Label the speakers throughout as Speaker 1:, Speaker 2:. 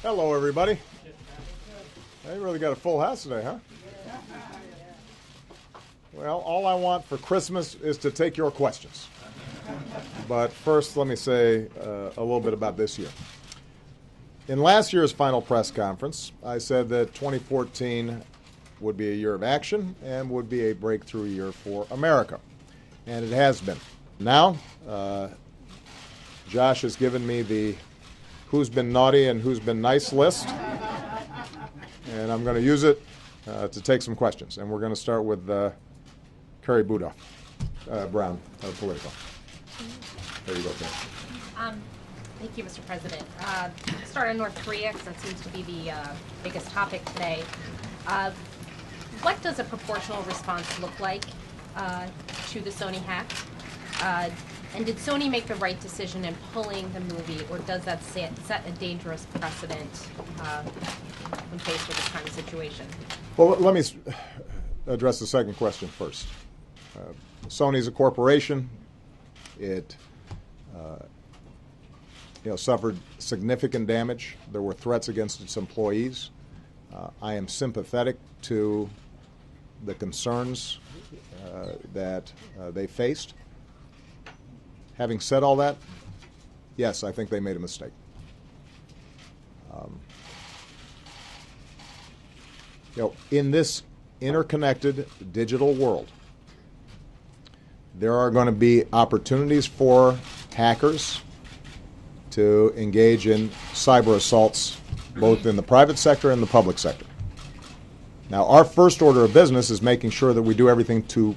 Speaker 1: Hello, everybody. They really got a full house today, huh? Well, all I want for Christmas is to take your questions. But first, let me say a little bit about this year. In last year's final press conference, I said that 2014 would be a year of action and would be a breakthrough year for America. And it has been. Now, Josh has given me the who's been naughty and who's been nice list. And I'm going to use it to take some questions. And we're going to start with Carrie Buda, Brown, Politico. There you go, Carrie.
Speaker 2: Thank you, Mr. President. Start in North Korea, because that seems to be the biggest topic today. What does a proportional response look like to the Sony hack? And did Sony make the right decision in pulling the movie, or does that set a dangerous precedent when faced with this kind of situation?
Speaker 1: Well, let me address the second question first. Sony's a corporation. It suffered significant damage. There were threats against its employees. I am sympathetic to the concerns that they faced. Having said all that, yes, I think they made a mistake. In this interconnected digital world, there are going to be opportunities for hackers to engage in cyber assaults both in the private sector and the public sector. Now, our first order of business is making sure that we do everything to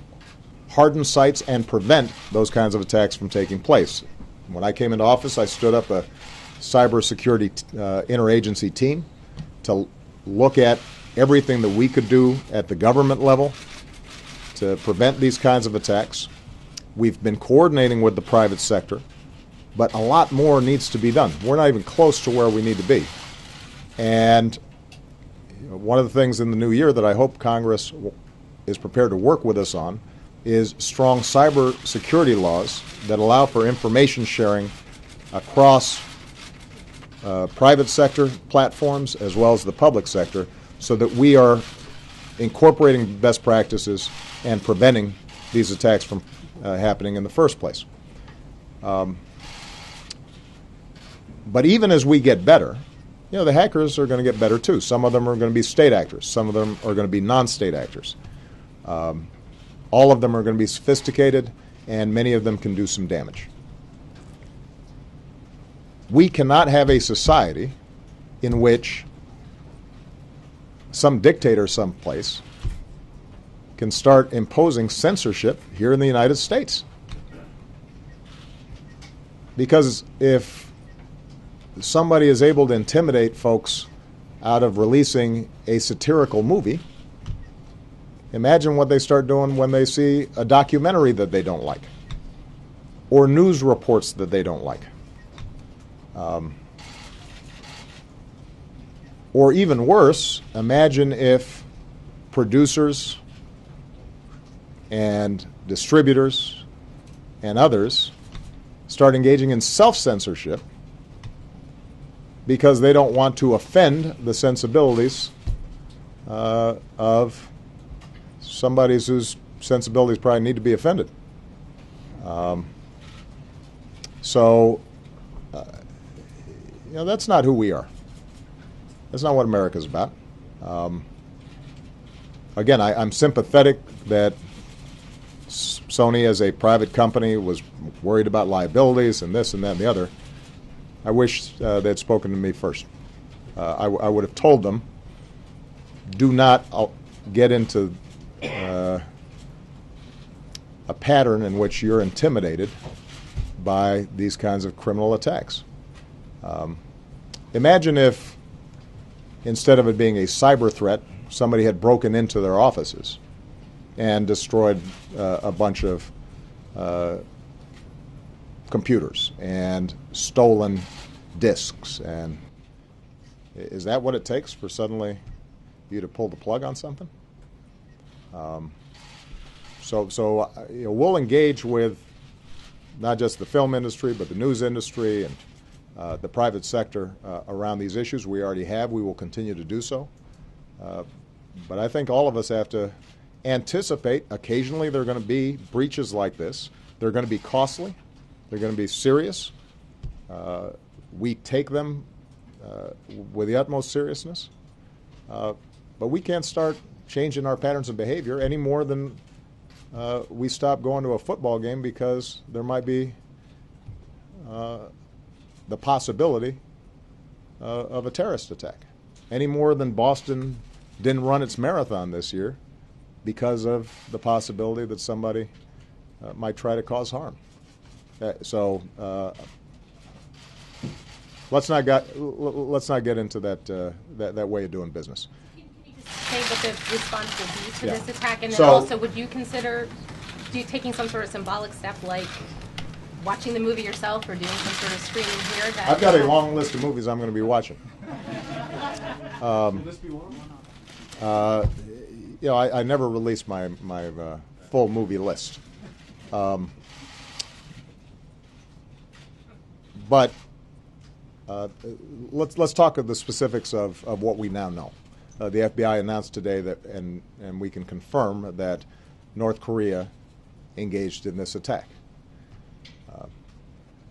Speaker 1: harden sites and prevent those kinds of attacks from taking place. When I came into office, I stood up a cybersecurity interagency team to look at everything that we could do at the government level to prevent these kinds of attacks. We've been coordinating with the private sector, but a lot more needs to be done. We're not even close to where we need to be. And one of the things in the new year that I hope Congress is prepared to work with us on is strong cyber security laws that allow for information sharing across private sector platforms as well as the public sector, so that we are incorporating best practices and preventing these attacks from happening in the first place. But even as we get better, the hackers are going to get better too. Some of them are going to be state actors. Some of them are going to be non-state actors. All of them are going to be sophisticated, and many of them can do some damage. We cannot have a society in which some dictator someplace can start imposing censorship here in the United States. Because if somebody is able to intimidate folks out of releasing a satirical movie, imagine what they start doing when they see a documentary that they don't like or news reports that they don't like. Or even worse, imagine if producers and distributors and others start engaging in self-censorship because they don't want to offend the sensibilities of somebody whose sensibilities probably need to be offended. That's not who we are. That's not what America's about. Again, I'm sympathetic that Sony, as a private company, was worried about liabilities and this and that and the other. I wish they'd spoken to me first. I would have told them, do not get into a pattern in which you're intimidated by these kinds of criminal attacks. Imagine if, instead of it being a cyber threat, somebody had broken into their offices and destroyed a bunch of computers and stolen disks. And is that what it takes for suddenly you to pull the plug on something? We'll engage with not just the film industry, but the news industry and the private sector around these issues. We already have. We will continue to do so. But I think all of us have to anticipate occasionally there are going to be breaches like this. They're going to be costly. They're going to be serious. We take them with the utmost seriousness. But we can't start changing our patterns of behavior any more than we stop going to a football game because there might be the possibility of a terrorist attack. Any more than Boston didn't run its marathon this year because of the possibility that somebody might try to cause harm. So let's not get into that way of doing business.
Speaker 2: Can you just say what the response will be to this attack, and then
Speaker 1: So,
Speaker 2: also would you consider taking some sort of symbolic step like watching the movie yourself or doing some sort of screening here? That
Speaker 1: I've got a long list of movies I'm going to be watching. I never release my full movie list. But let's talk of the specifics of what we now know. The FBI announced today that, and we can confirm that North Korea engaged in this attack. I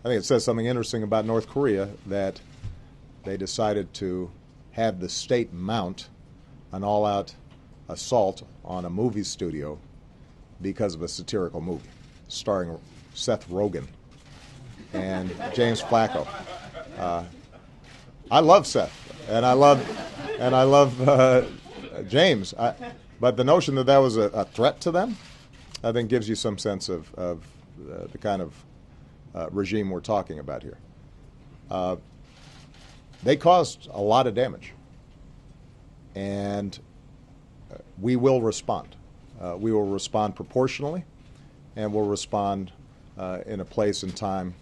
Speaker 1: think it says something interesting about North Korea that they decided to have the state mount an all-out assault on a movie studio because of a satirical movie starring Seth Rogen and James Flacco. I love Seth, and I love James. But the notion that that was a threat to them, I think, gives you some sense of the kind of regime we're talking about here. They caused a lot of damage, and we will respond. We will respond proportionally, and we'll respond in a place and time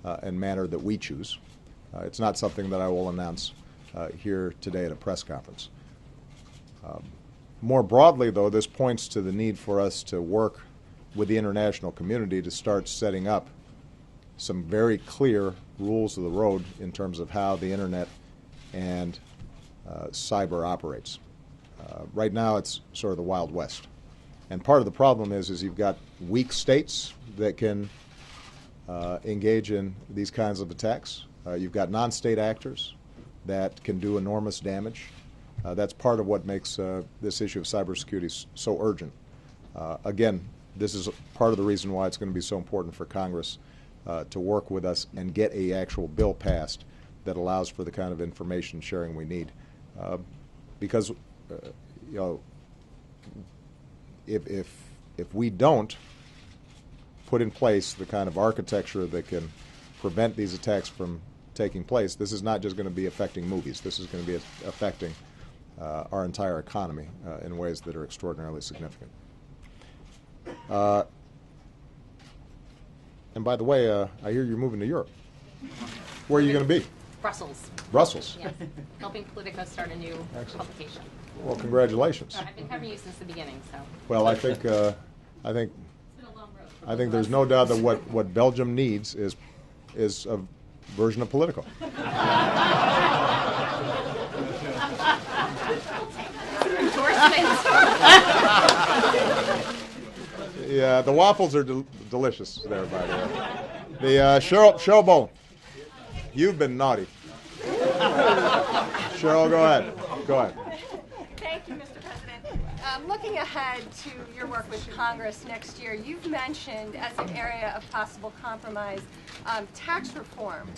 Speaker 1: and manner that we choose. It's not something that I will announce here today at a press conference. More broadly, though, this points to the need for us to work with the international community to start setting up some very clear rules of the road in terms of how the Internet and cyber operates. Right now, it's sort of the Wild West. And part of the problem is you've got weak states that can engage in these kinds of attacks. You've got non-state actors that can do enormous damage. That's part of what makes this issue of cybersecurity so urgent. Again, this is part of the reason why it's going to be so important for Congress to work with us and get an actual bill passed that allows for the kind of information sharing we need. Because if we don't put in place the kind of architecture that can prevent these attacks from taking place, this is not just going to be affecting movies. This is going to be affecting our entire economy in ways that are extraordinarily significant. And by the way, I hear you're moving to Europe. Where are you going to be?
Speaker 2: Brussels.
Speaker 1: Brussels.
Speaker 2: Yes. Helping Politico start a new publication.
Speaker 1: Well, congratulations.
Speaker 2: I've been covering you since the beginning, so.
Speaker 1: Well, I think
Speaker 2: It's been a long road.
Speaker 1: I think there's no doubt that what Belgium needs is a version of Politico. Yeah, the waffles are delicious there, by the way. The Cheryl Bowen, you've been naughty. Cheryl, go ahead. Go ahead.
Speaker 3: Thank you, Mr. President. Looking ahead to your work with Congress next year, you've mentioned as an area of possible compromise tax reform.